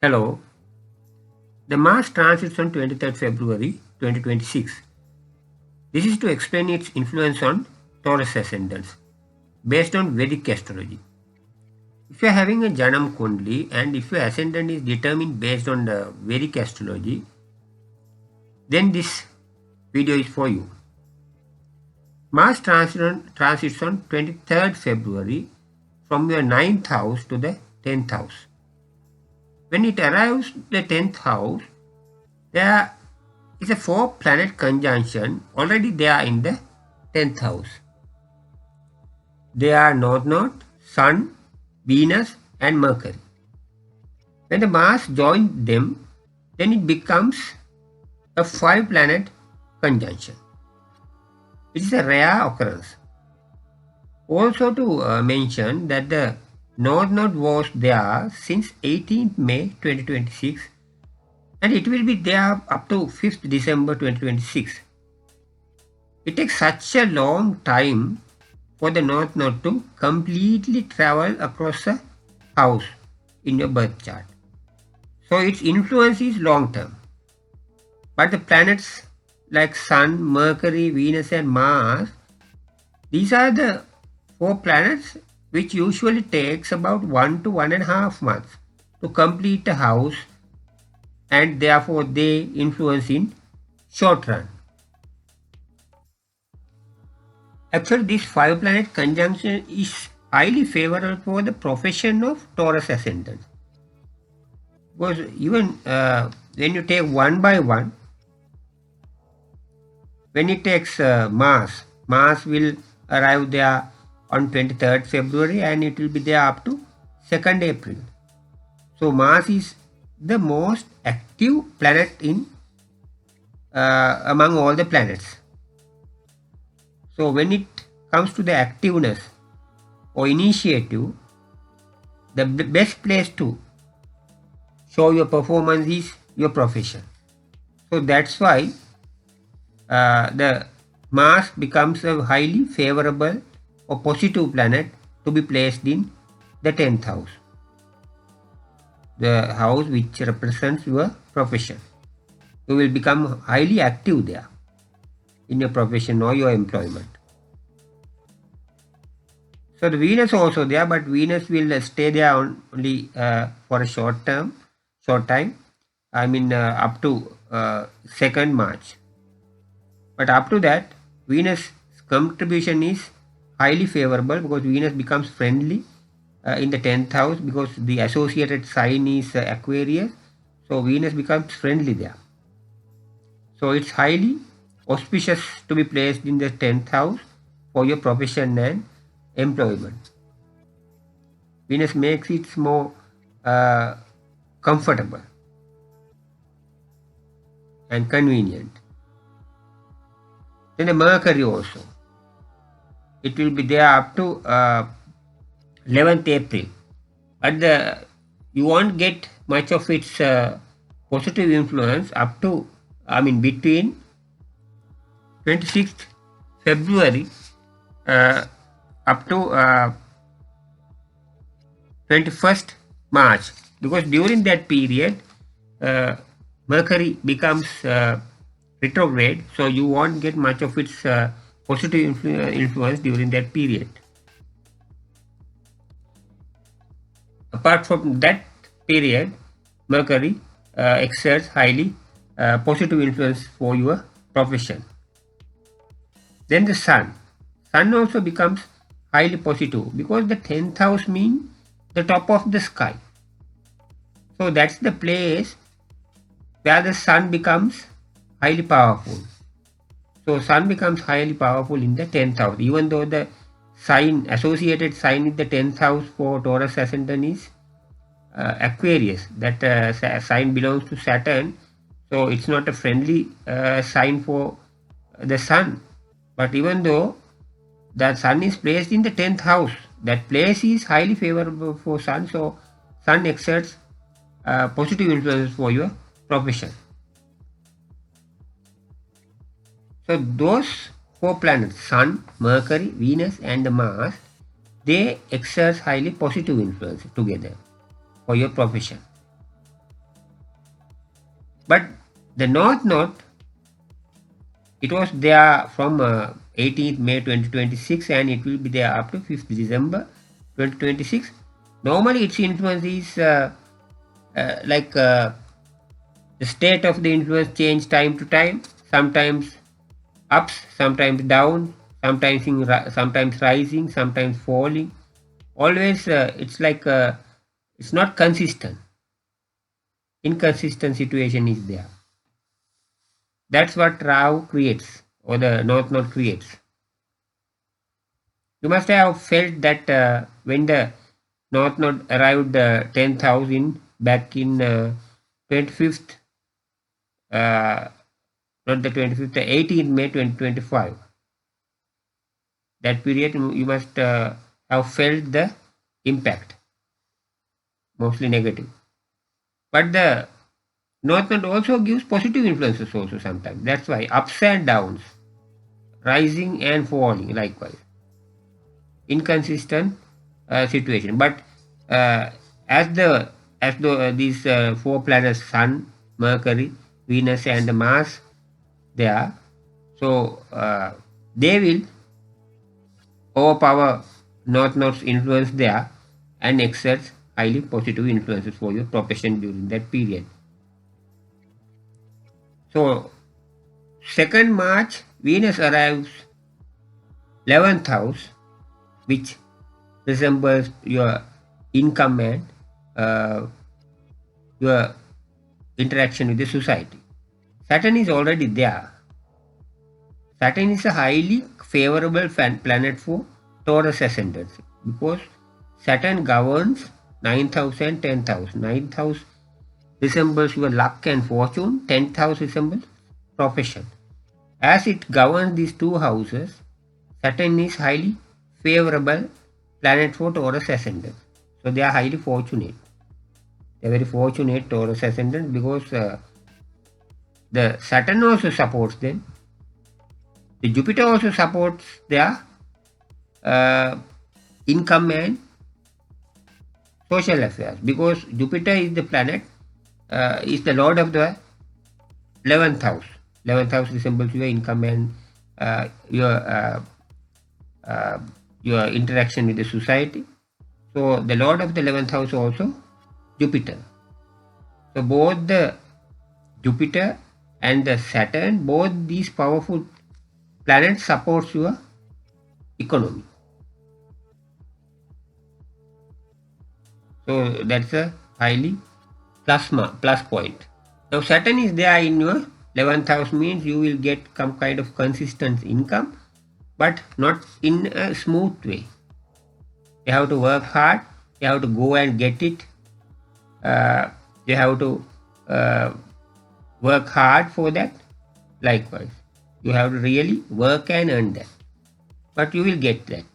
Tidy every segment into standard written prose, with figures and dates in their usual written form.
Hello. The Mars transits on 23rd February 2026. This is to explain its influence on Taurus ascendants based on Vedic astrology. If you are having a Janam Kundli and if your ascendant is determined based on the Vedic astrology, then this video is for you. Mars transits on 23rd February from your 9th house to the 10th house. When it arrives the 10th house, there is a 4-planet conjunction already there in the 10th house. They are North Node, Sun, Venus and Mercury. When the Mars joins them, then it becomes a 5-planet conjunction. It is a rare occurrence. Also to mention that the North Node was there since 18th May 2026 and it will be there up to 5th December 2026. It takes such a long time for the North Node to completely travel across a house in your birth chart. So its influence is long term. But the planets like Sun, Mercury, Venus and Mars, these are the 4 planets which usually takes about 1 to 1.5 months to complete a house, and therefore they influence in short run. Actually, this 5-planet conjunction is highly favorable for the profession of Taurus ascendant. Because even when you take one by one, when it takes Mars will arrive there on 23rd February and it will be there up to 2nd April. So Mars is the most active planet in among all the planets. So when it comes to the activeness or initiative, the best place to show your performance is your profession. So that's why the Mars becomes a highly favorable or positive planet to be placed in the 10th house, the house which represents your profession. You will become highly active there in your profession or your employment. So the Venus also there, but Venus will stay there only for a short time, I mean up to 2nd March. But up to that, Venus' contribution is highly favorable because Venus becomes friendly in the 10th house because the associated sign is Aquarius. So Venus becomes friendly there. So it's highly auspicious to be placed in the 10th house for your profession and employment. Venus makes it more comfortable and convenient. Then the Mercury also. It will be there up to 11th April. But you won't get much of its positive influence up to, between 26th February up to 21st March. Because during that period, Mercury becomes retrograde, so you won't get much of its positive influence during that period. Apart from that period, Mercury exerts highly positive influence for your profession. Then the Sun also becomes highly positive because the 10th house means the top of the sky. So that's the place where the Sun becomes highly powerful. So Sun becomes highly powerful in the 10th house, even though the associated sign in the 10th house for Taurus ascendant is Aquarius. That sign belongs to Saturn, so it's not a friendly sign for the Sun. But even though the Sun is placed in the 10th house, that place is highly favorable for Sun, so Sun exerts positive influence for your profession. So those 4 planets, Sun, Mercury, Venus and Mars, they exert highly positive influence together for your profession. But the north node, it was there from 18th May 2026 and it will be there up to 5th December 2026. Normally its influence is like the state of the influence change time to time, sometimes ups, sometimes down, sometimes rising, sometimes falling. Always it's like it's not consistent. Inconsistent situation is there. That's what Rahu creates, or the North Node creates. You must have felt that when the North Node arrived 10th house back in 25th, not the 25th, the 18th May 2025. That period you must have felt the impact, mostly negative. But the North Node also gives positive influences also sometimes. That's why ups and downs, rising and falling likewise. Inconsistent situation. But as these four planets, Sun, Mercury, Venus and Mars, they are, so they will overpower North Node's influence there and exert highly positive influences for your profession during that period. So 2nd March, Venus arrives 11th house, which resembles your income and your interaction with the society. Saturn is already there. Saturn is a highly favorable planet for Taurus ascendancy because Saturn governs 9th house and 10th house. 9th house resembles your luck and fortune, 10th house resembles profession. As it governs these two houses, Saturn is highly favorable planet for Taurus ascendant. So they are highly fortunate. They are very fortunate Taurus ascendant because the Saturn also supports them. The Jupiter also supports their income and social affairs because Jupiter is the planet, is the lord of the 11th house. 11th house resembles your income and your interaction with the society. So the lord of the 11th house also Jupiter. So both the Jupiter and the Saturn, both these powerful planets supports your economy. So that's a highly plus point. Now Saturn is there in your 11th house means you will get some kind of consistent income, but not in a smooth way. You have to work hard. You have to go and get it. You have to work hard for that. Likewise, you have to really work and earn that. But you will get that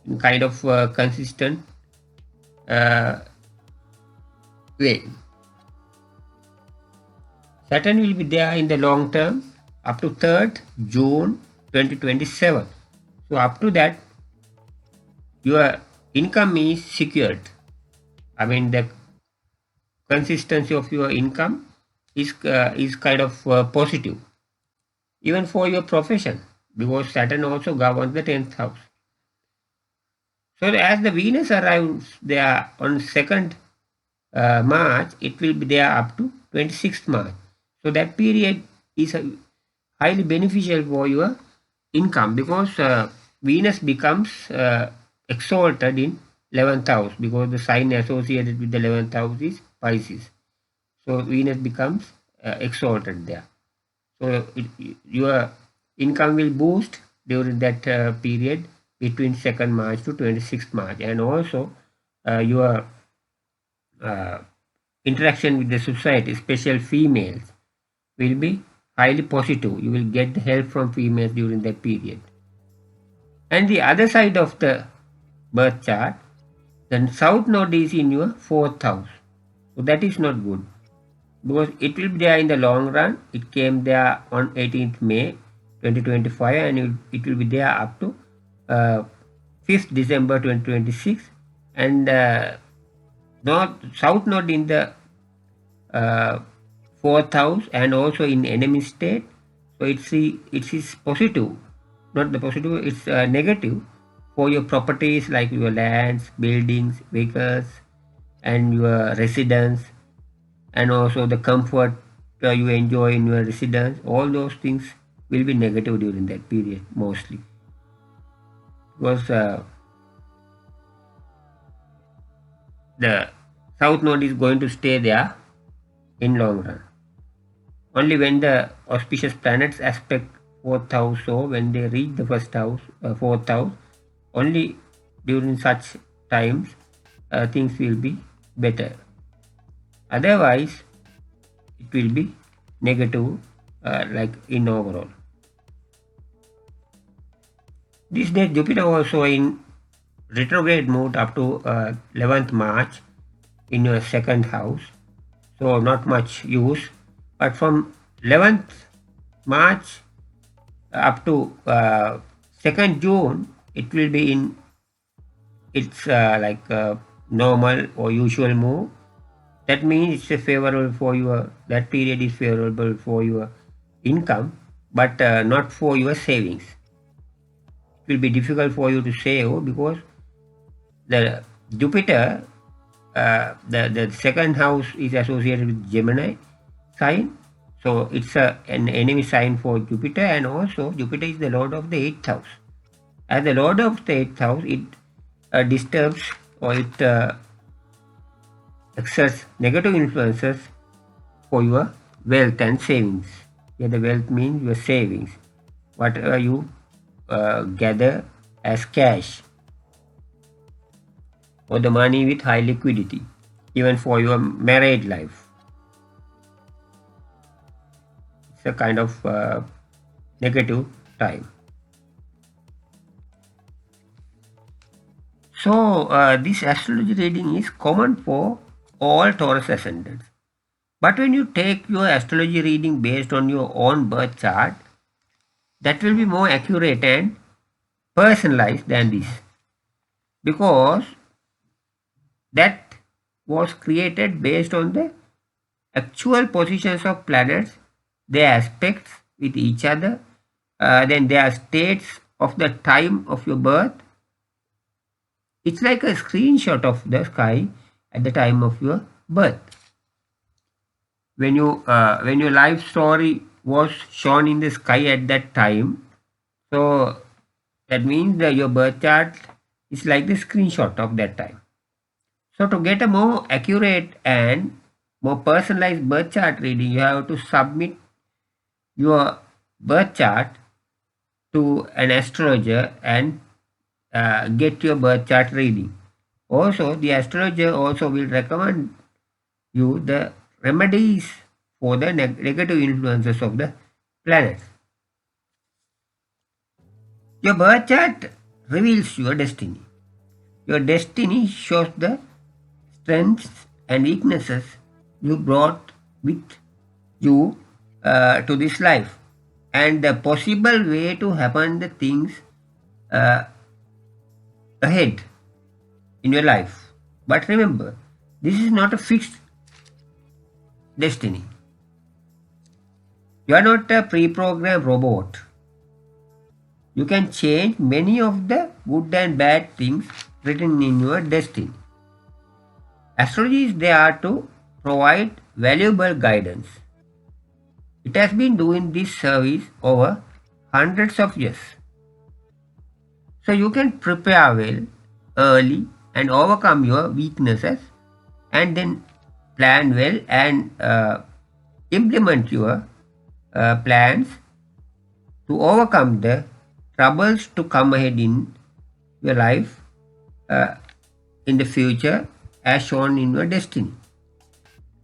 in kind of consistent way. Saturn will be there in the long term up to 3rd June 2027. So up to that, your income is secured. I mean the consistency of your income is kind of positive, even for your profession, because Saturn also governs the 10th house. So as the Venus arrives there on 2nd March, it will be there up to 26th March. So that period is highly beneficial for your income because Venus becomes exalted in 11th house because the sign associated with the 11th house is Pisces. So Venus becomes exalted there. So your income will boost during that period between 2nd March to 26th March, and also your interaction with the society, especially females, will be highly positive. You will get help from females during that period. And the other side of the birth chart, the south node is in your 4th house. So that is not good because it will be there in the long run. It came there on 18th May 2025 and it will be there up to 5th December 2026, and south node in the uh, fourth house and also in enemy state. So it is positive, not the positive, it's negative for your properties like your lands, buildings, vehicles, and your residence, and also the comfort you enjoy in your residence. All those things will be negative during that period mostly, because the south node is going to stay there in long run. Only when the auspicious planets aspect fourth house, so when they reach the first house, fourth house, only during such times things will be better. Otherwise, it will be negative, like in overall. This day Jupiter also in retrograde mode up to 11th March in your second house, so not much use. But from 11th March up to 2nd June, it will be in its like normal or usual move. That means it's favorable for your, that period is favorable for your income, but not for your savings. It will be difficult for you to save because the Jupiter, the second house is associated with Gemini sign, so it's an enemy sign for Jupiter, and also Jupiter is the lord of the 8th house. As the lord of the 8th house, it disturbs or it exerts negative influences for your wealth and savings. Here the wealth means your savings, whatever you gather as cash, or the money with high liquidity, even for your married life. It's a kind of negative time. So this astrology reading is common for all Taurus ascendants. But when you take your astrology reading based on your own birth chart, that will be more accurate and personalized than this, because that was created based on the actual positions of planets, their aspects with each other, then their states of the time of your birth. It's like a screenshot of the sky at the time of your birth. When your life story was shown in the sky at that time, so that means that your birth chart is like the screenshot of that time. So to get a more accurate and more personalized birth chart reading, you have to submit your birth chart to an astrologer and get your birth chart reading. Also, the astrologer also will recommend you the remedies for the negative influences of the planets. Your birth chart reveals your destiny. Your destiny shows the strengths and weaknesses you brought with you to this life, and the possible way to happen the things ahead in your life. But remember, this is not a fixed destiny. You are not a pre-programmed robot. You can change many of the good and bad things written in your destiny. Astrology is there to provide valuable guidance. It has been doing this service over hundreds of years. So you can prepare well early and overcome your weaknesses, and then plan well and implement your plans to overcome the troubles to come ahead in your life in the future as shown in your destiny,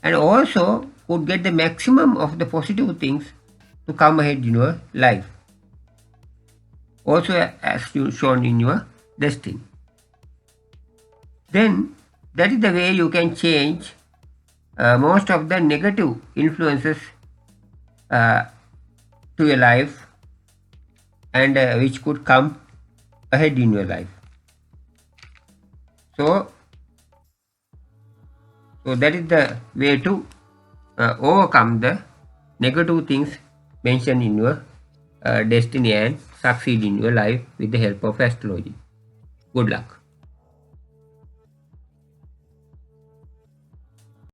and also could get the maximum of the positive things to come ahead in your life, also as shown in your destiny. Then that is the way you can change most of the negative influences to your life, and which could come ahead in your life. So that is the way to overcome the negative things mentioned in your destiny and succeed in your life with the help of astrology. Good luck.